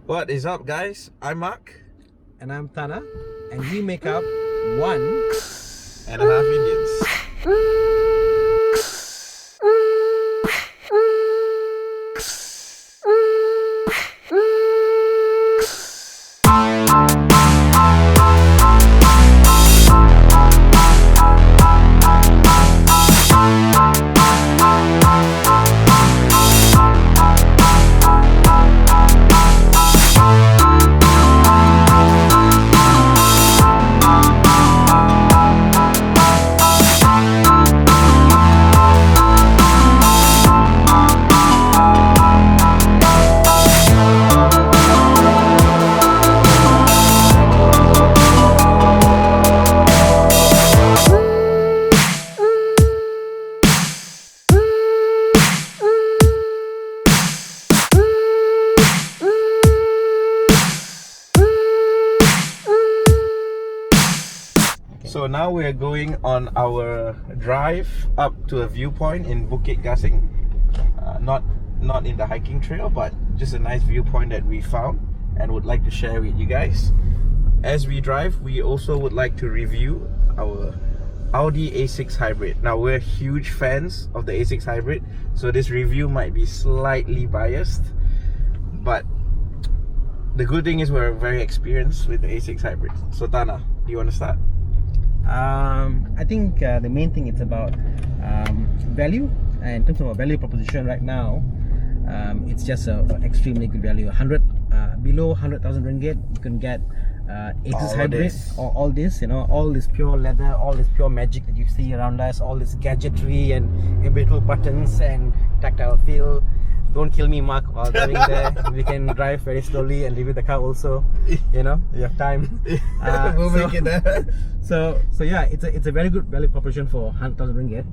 What is up, guys? I'm Mark. And I'm Thana, and we make up 1.5 Indians. So now we're going on our drive up to a viewpoint in Bukit Gasing. Not in the hiking trail, but just a nice viewpoint that we found and would like to share with you guys. As we drive, we also would like to review our Audi A6 Hybrid. Now, we're huge fans of the A6 Hybrid, so this review might be slightly biased, but the good thing is we're very experienced with the A6 Hybrid. So Thana, do you want to start? I think the main thing it's about value, and in terms of a value proposition right now, it's just an extremely good value. Below 100,000 ringgit, you can get A6 Hybrid, or all this, all this pure leather, all this pure magic that you see around us, all this gadgetry and individual buttons and tactile feel. Don't kill me, Mark, while driving there. We can drive very slowly and review the car also. You have time. We'll make it there. So yeah, it's a very good value proposition for 100,000 ringgit,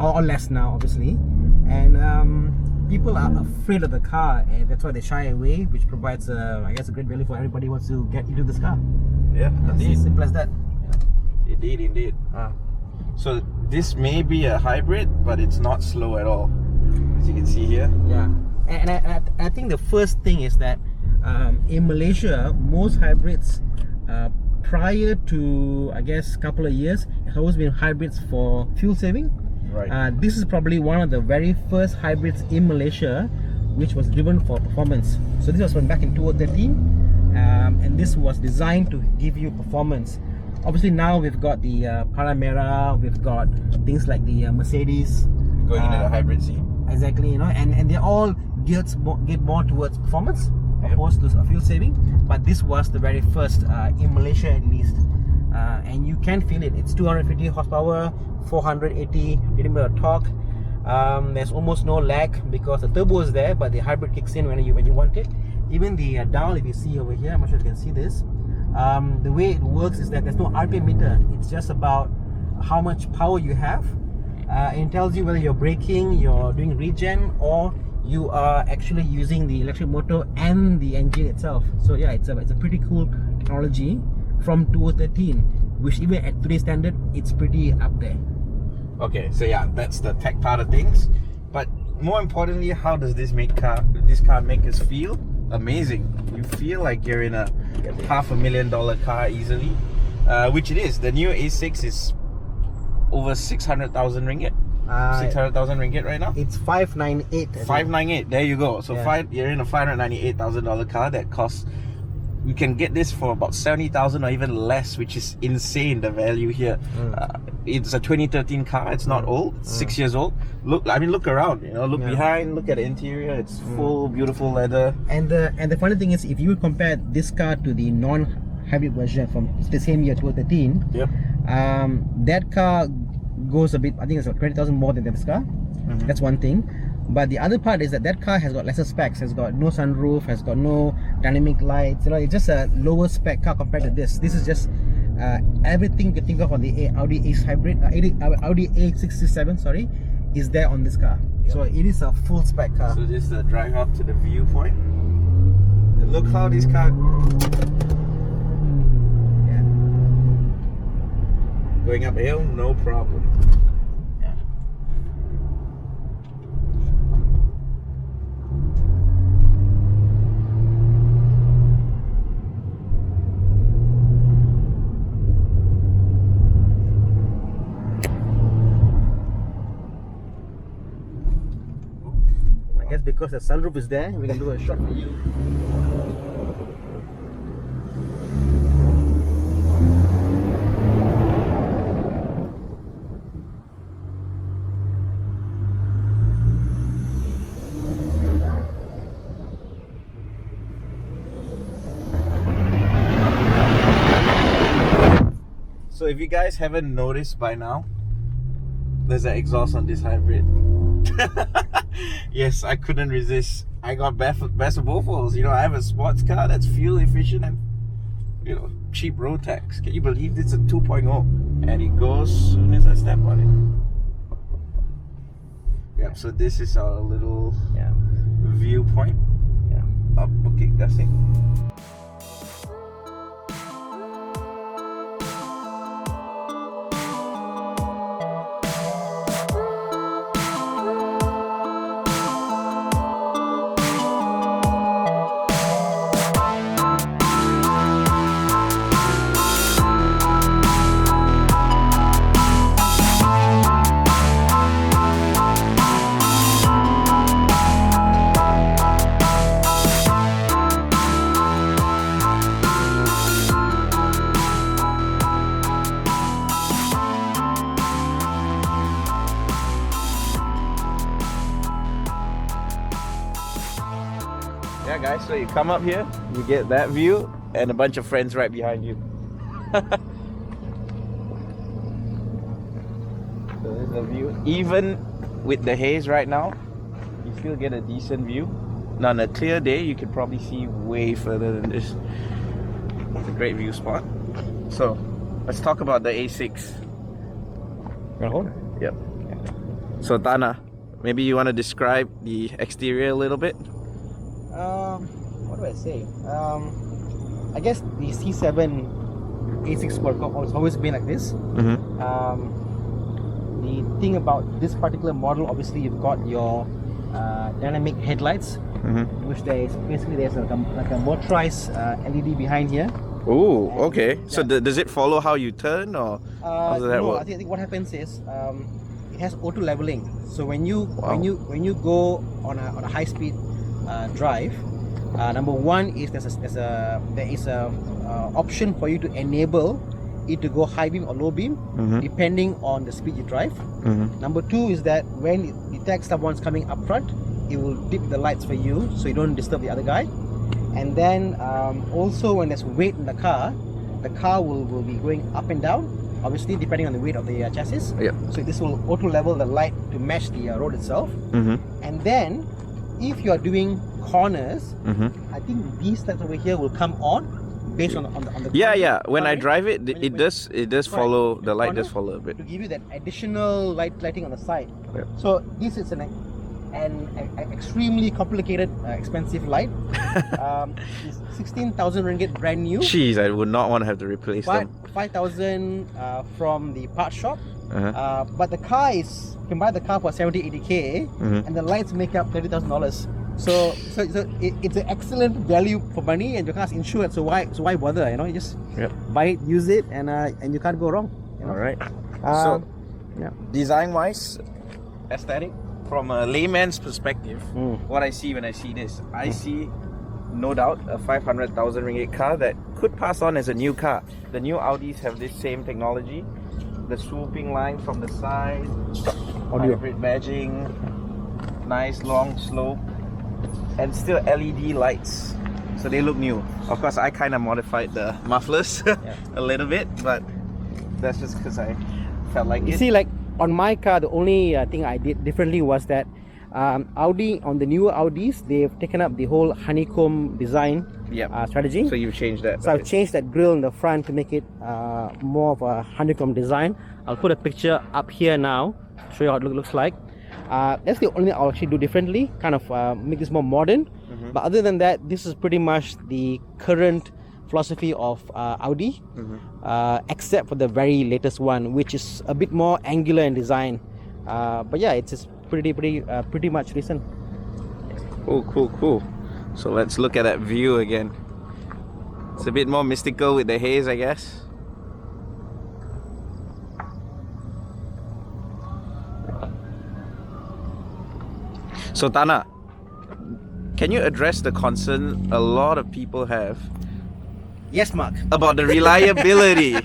or less now, obviously. And people are afraid of the car, and that's why they shy away, which provides, I guess, a great value for everybody who wants to get into this car. Yeah, indeed. It's simple as that. Indeed. So this may be a hybrid, but it's not slow at all, as you can see here. Yeah, and I think the first thing is that in Malaysia, most hybrids prior to, I guess, a couple of years, have always been hybrids for fuel saving. Right. This is probably one of the very first hybrids in Malaysia which was driven for performance. So this was from back in 2013, and this was designed to give you performance. Obviously now we've got the Panamera, we've got things like the Mercedes Going into the hybrid scene. Exactly, and they're all geared more towards performance, opposed to fuel saving. But this was the very first in Malaysia, at least, and you can feel it. It's 250 horsepower, 480 Nm of torque. There's almost no lag because the turbo is there, but the hybrid kicks in when you want it. Even the dial, if you see over here, I'm not sure if you can see this. The way it works is that there's no RPM meter. It's just about how much power you have. It tells you whether you're braking, you're doing regen, or you are actually using the electric motor and the engine itself. So yeah, it's a pretty cool technology from 2013, which even at today's standard, it's pretty up there. Okay, so yeah, that's the tech part of things. But more importantly, how does this car make us feel? Amazing. You feel like you're in a $500,000 car easily, which it is. The new A6 is over 600,000 ringgit. 600,000 ringgit right now. It's 598. 598. There you go. So you're in a $598,000 car that costs. You can get this for about 70,000 or even less, which is insane. The value here. It's a 2013 car. It's not old. It's 6 years old. Look around. Look behind. Look at the interior. It's full, beautiful leather. And the funny thing is, if you compare this car to the non-hybrid version from the same year, 2013, that car goes a bit. I think it's about 20,000 more than this car. That's one thing. But the other part is that car has got lesser specs. Has got no sunroof. Has got no dynamic lights. It's just a lower spec car compared to this. This is just everything you can think of on the Audi A6 Hybrid, Audi A6 C7, sorry, is there on this car. So it is a full spec car. So this is the drive up to the viewpoint. And look how this car. Going up a hill, no problem. because the sunroof is there. We can do a shot for you. So if you guys haven't noticed by now, there's an exhaust on this hybrid. Yes, I couldn't resist. I got best of both worlds. You know, I have a sports car that's fuel efficient and, you know, cheap road tax. Can you believe this is a 2.0? And it goes as soon as I step on it. Yep, so this is our little viewpoint of Bukit Gasing. Yeah guys, so you come up here, you get that view and a bunch of friends right behind you. So there's the view. Even with the haze right now, you still get a decent view. Now on a clear day, you could probably see way further than this. It's a great view spot. So let's talk about the A6. Yep. So Thana, maybe you want to describe the exterior a little bit? What do I say? I guess the C7 A6 Sport Car has always been like this. The thing about this particular model, obviously, you've got your dynamic headlights, which there's like a motorized LED behind here. Oh, okay. So does it follow how you turn, or how does that work? I think what happens is it has auto leveling. So when you go on a high speed drive, number one is there is a option for you to enable it to go high beam or low beam depending on the speed you drive. Number two is that when it detects someone's coming up front, it will dip the lights for you so you don't disturb the other guy. And then also when there's weight in the car will be going up and down, obviously depending on the weight of the chassis. So this will auto level the light to match the road itself. And then if you are doing corners, I think these lights over here will come on based on the when I drive it, it does follow, the light does follow a bit to give you that additional lighting on the side. So this is an extremely complicated, expensive light. It's 16,000 ringgit brand new. Jeez, I would not want to have to replace them. 5,000 from the part shop. But the car you can buy the car for 70-80k, and the lights make up $30,000. So it's an excellent value for money, and your car's insured. So why bother? You know, you just buy it, use it, and you can't go wrong. You know? All right. So design wise, aesthetic, from a layman's perspective, what I see when I see this, I see no doubt a 500,000 ringgit car that could pass on as a new car. The new Audis have this same technology, the swooping line from the side, hybrid badging, nice long slope, and still LED lights, so they look new. Of course, I kind of modified the mufflers a little bit, but that's just because I felt like You see, like on my car, the only thing I did differently was that Audi, on the newer Audis, they've taken up the whole honeycomb design strategy. So you've changed that. So I've changed that grille in the front to make it more of a honeycomb design. I'll put a picture up here now, show you how it looks like. That's the only thing I'll actually do differently, kind of make this more modern. But other than that, this is pretty much the current philosophy of Audi, except for the very latest one, which is a bit more angular in design. But yeah, it's pretty much recent. Cool. So let's look at that view again. It's a bit more mystical with the haze, I guess. So Thana, can you address the concern a lot of people have Yes, Mark. about the reliability?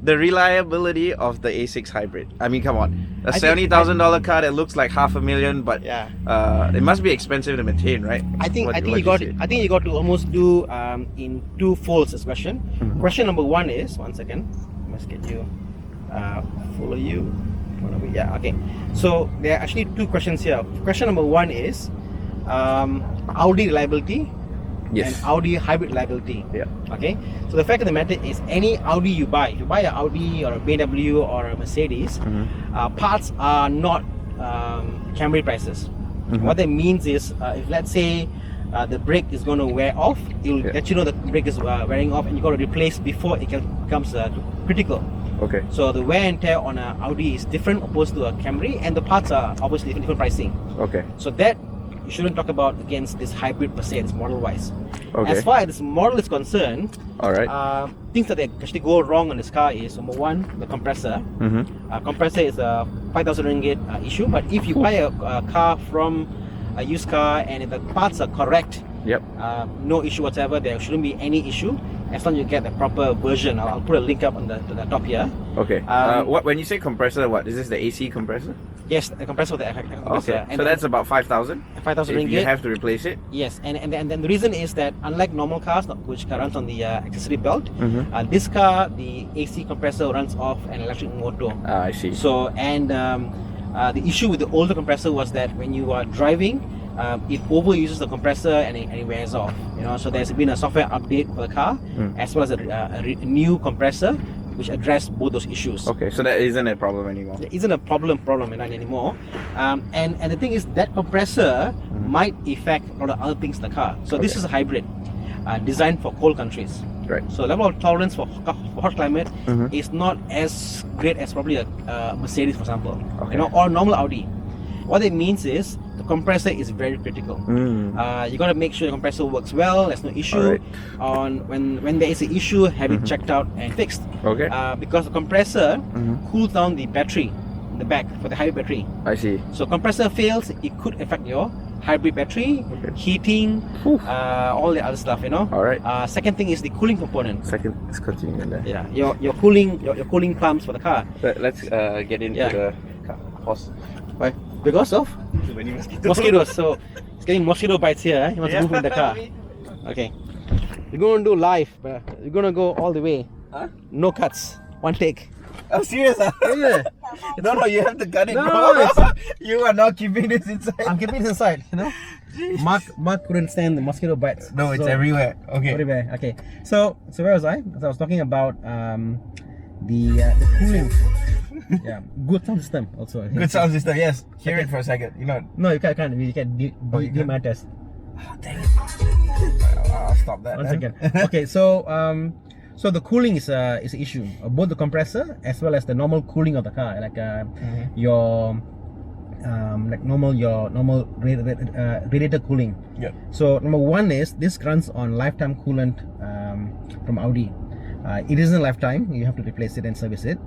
The reliability of the A6 hybrid. I mean, come on, a $70,000 car that looks like $500,000, but it must be expensive to maintain, right? I think you got to almost do in two folds this question. Question number one is, one second, I must get you follow you. Yeah, okay. So there are actually two questions here. Question number one is Audi reliability. Yes. And Audi hybrid reliability. Yeah. Okay. So the fact of the matter is, any Audi you buy, if you buy an Audi or a BMW or a Mercedes, parts are not Camry prices. What that means is, if let's say the brake is going to wear off, it will let you know the brake is wearing off, and you got to replace before it becomes critical. Okay. So the wear and tear on an Audi is different opposed to a Camry, and the parts are obviously different pricing. Okay. So that you shouldn't talk about against this hybrid per se, this model wise. Okay. As far as this model is concerned, all right, things that actually go wrong on this car is, number one, the compressor. Compressor is a 5,000 ringgit issue, but if you buy a car from a used car and if the parts are correct, no issue whatsoever, there shouldn't be any issue as long as you get the proper version. I'll put a link up on the top here. Okay. What when you say compressor, what is this, the AC compressor? Yes, the compressor with the compressor. Okay. So that's about 5,000. 5,000 ringgit. You have to replace it. Yes, and the reason is that unlike normal cars, which runs on the accessory belt, this car, the AC compressor runs off an electric motor. I see. So the issue with the older compressor was that when you are driving, it overuses the compressor and it wears off. So there's been a software update for the car, as well as a new compressor, which address both those issues. Okay, so that isn't a problem anymore. It isn't a problem anymore. And the thing is, that compressor might affect a lot of other things in the car. So this is a hybrid designed for cold countries. Right. So level of tolerance for hot climate is not as great as probably a Mercedes, for example, or normal Audi. What it means is the compressor is very critical. You got to make sure the compressor works well. There's no issue. On when there is an issue, have it checked out and fixed. Okay. Because the compressor cools down the battery in the back for the hybrid battery. I see. So compressor fails, it could affect your hybrid battery, heating, all the other stuff. All right. Second thing is the cooling component. Let's continue there. Yeah. Your cooling pumps for the car. Let's get into the car. Pause. Why? Because of mosquitoes. So it's getting mosquito bites here. You want to move in the car. Okay. We're going to do live, but we're going to go all the way. Huh? No cuts. One take. Oh, serious? Yeah. No, you have to cut it, No, bro. You are not keeping this inside. I'm keeping it inside, Mark couldn't stand the mosquito bites. No, it's everywhere. Okay. Everywhere. Okay. So where was I? So I was talking about the cooling. Yeah, good sound system also. Good sound system, yes. Hear it for a second. No, you can't. You can do my test. Oh, dang it. I'll stop that. One second. Okay, so the cooling is an issue. Both the compressor as well as the normal cooling of the car, like your normal radiator cooling. Yeah. So number one is this runs on lifetime coolant from Audi. It isn't lifetime. You have to replace it and service it.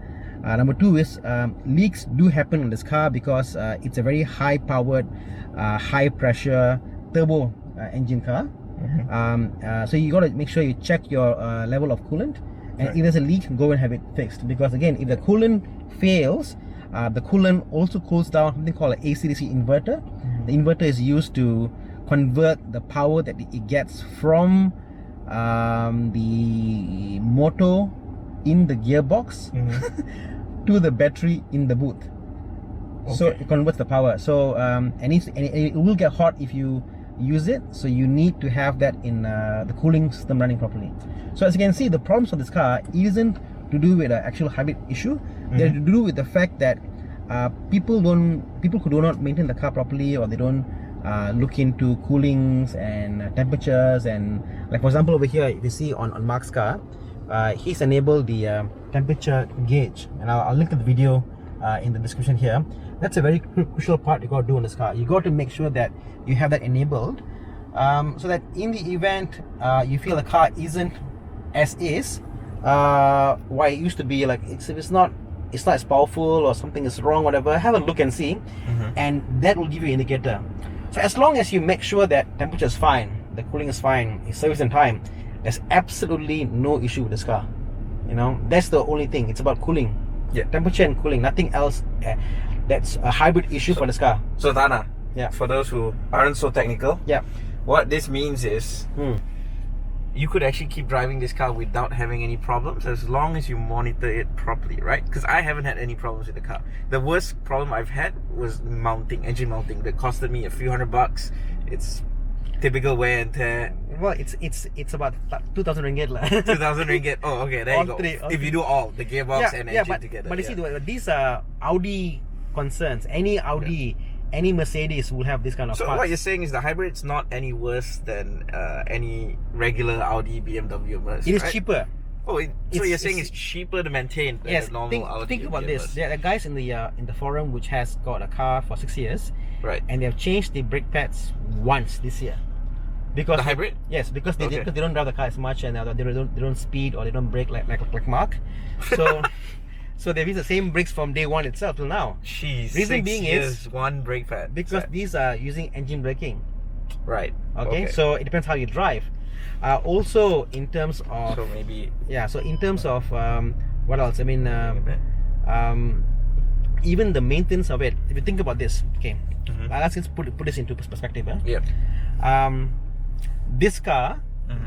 Number two is leaks do happen in this car because it's a very high powered, high pressure turbo engine car. So you got to make sure you check your level of coolant, and if there's a leak, go and have it fixed, because again, if the coolant fails, the coolant also cools down something called an AC/DC inverter. The inverter is used to convert the power that it gets from the motor in the gearbox to the battery in the boot. So it converts the power. So and it will get hot if you use it. So you need to have that in the cooling system running properly. So as you can see, the problems of this car isn't to do with an actual hybrid issue. They're to do with the fact that people who do not maintain the car properly, or they don't look into coolings and temperatures, and like for example over here, if you see on Mark's car, he's enabled the temperature gauge, and I'll link to the video in the description here. That's a very crucial part you got to do on this car. You got to make sure that you have that enabled, so that in the event you feel the car isn't as is, why it used to be, like it's not as powerful or something is wrong, whatever, have a look and see, and that will give you an indicator. So as long as you make sure that temperature is fine, the cooling is fine, it's service in time, there's absolutely no issue with this car. You know, that's the only thing. It's about cooling. Yeah. Temperature and cooling, nothing else. That's a hybrid issue for this car. So Thana, Yeah. for those who aren't so technical, Yeah. what this means is you could actually keep driving this car without having any problems as long as you monitor it properly, right? Because I haven't had any problems with the car. The worst problem I've had was engine mounting, that costed me a few $100. It's typical wear and tear. Well, it's about 2,000 ringgit lah. 2,000 ringgit. Oh, okay, there you go. If you do all the gearbox and engine together. But you see, these are Audi concerns. Any Audi, any Mercedes will have this kind of So parts. what you're saying is the hybrid's not any worse than any regular Audi, BMW, Mercedes. It is right? cheaper. Oh, so you're saying it's- it's cheaper to maintain than Yes, a normal Audi? think about or this. Mercedes. There are guys in the forum which has got a car for 6 years, Right. and they have changed the brake pads once this year. Because The hybrid? Yes, because they, Okay. because they don't drive the car as much, and they don't speed, or they don't brake like Mark. So so they've used the same brakes from day one itself till now. Jeez, Reason 6 being years, one brake pad. Because Set. these are using engine braking. Right. Okay, so it depends how you drive. Also, in terms of so maybe so in terms of what else? I mean, even the maintenance of it. If you think about this, okay, let's just put this into perspective. yeah. This car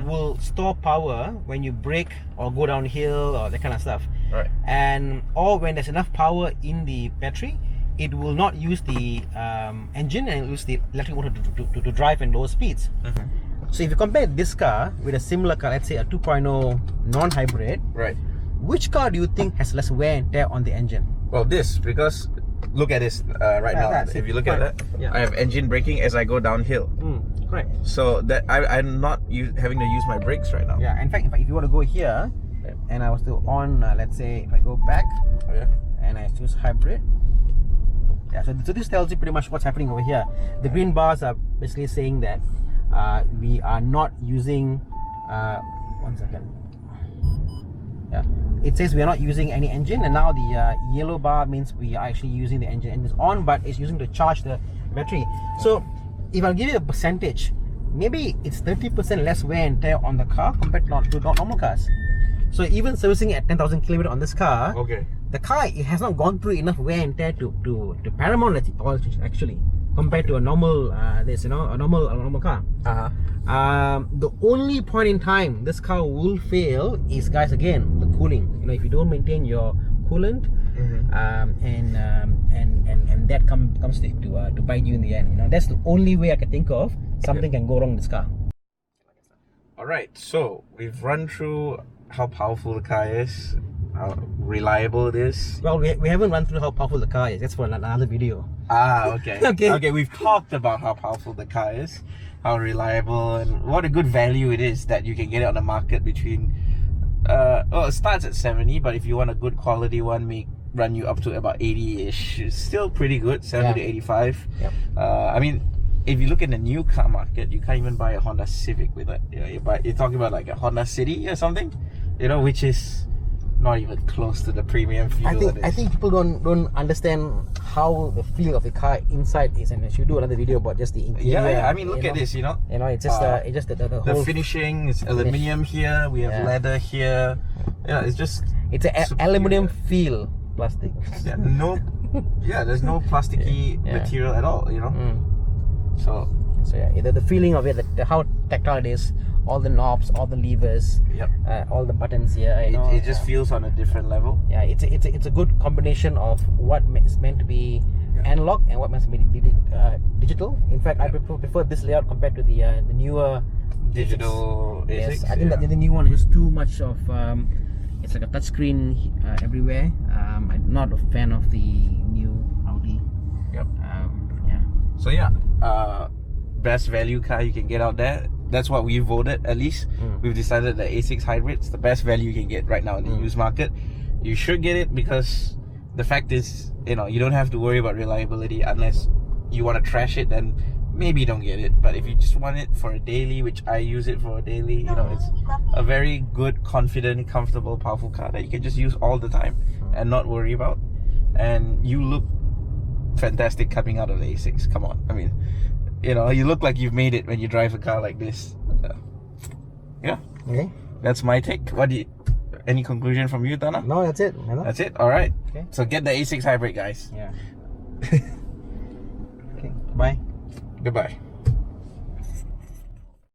will store power when you brake or go downhill or that kind of stuff, Right. and or when there's enough power in the battery, it will not use the engine and use the electric motor to drive in lower speeds. So if you compare this car with a similar car, let's say a 2.0 non-hybrid, Right. which car do you think has less wear and tear on the engine? Well, this, because look at this right now. that's If it. you look at Right. that, Yeah. I have engine braking as I go downhill. Correct. So that I'm not having to use my brakes right now. Yeah. In fact, if you want to go here, and I was still on, let's say if I go back Yeah. and I choose hybrid. Yeah. So this tells you pretty much what's happening over here. The green bars are basically saying that we are not using. 1 second. Yeah. It says we are not using any engine, and now the yellow bar means we are actually using the engine. Engine is on, but it's using to charge the battery. So if I'll give you a percentage, maybe it's 30% less wear and tear on the car compared to normal cars. So even servicing at 10,000 kilometers on this car, Okay. the car, it has not gone through enough wear and tear to paramount actually, compared to a normal a normal car. The only point in time this car will fail is, guys, again, the cooling. You know, if you don't maintain your coolant, and that comes to bite you in the end. You know, that's the only way I can think of something can go wrong in this car. Alright, so we've run through how powerful the car is, how reliable it is. Well, we haven't run through how powerful the car is. That's for another video. Okay. Okay. Okay, we've talked about how powerful the car is, how reliable, and what a good value it is that you can get it on the market between it starts at 70, but if you want a good quality one, may run you up to about 80-ish. It's still pretty good, 70 to 85. Yep. I mean, if you look in the new car market, you can't even buy a Honda Civic with it. You know, you're talking about like a Honda City or something, you know, which is not even close to the premium feel. I think people don't understand how the feel of the car inside is, and I should do another video about just the interior. Yeah, I mean, look at this, you know. You know, it's just the The whole finishing is aluminium here. We have leather here. Yeah, it's just it's an aluminium feel plastic. Yeah, there's no plasticky material at all. You know. So yeah, the feeling of it, how tactile it is, all the knobs, all the levers, all the buttons here. It just feels on a different level. Yeah, it's a good combination of what is meant to be analog and what must be digital. In fact, I prefer this layout compared to the newer digital A6. Yes, I think that the new one is just too much of it's like a touchscreen everywhere. I'm not a fan of the new Audi. So best value car you can get out there. That's what we voted. At least we've decided that A6 Hybrid's the best value you can get right now in the used market. You should get it because the fact is, you know, you don't have to worry about reliability unless you want to trash it. Then maybe don't get it. But if you just want it for a daily, which I use it for a daily, you know, it's a very good, confident, comfortable, powerful car that you can just use all the time and not worry about. And you look fantastic coming out of the A6. Come on, I mean, you know, you look like you've made it when you drive a car like this. Yeah, Okay. that's my take. Any conclusion from you, Thana? No, that's it. That's it. All right. Okay. So get the A6 hybrid, guys. Yeah. Okay. Bye. Goodbye.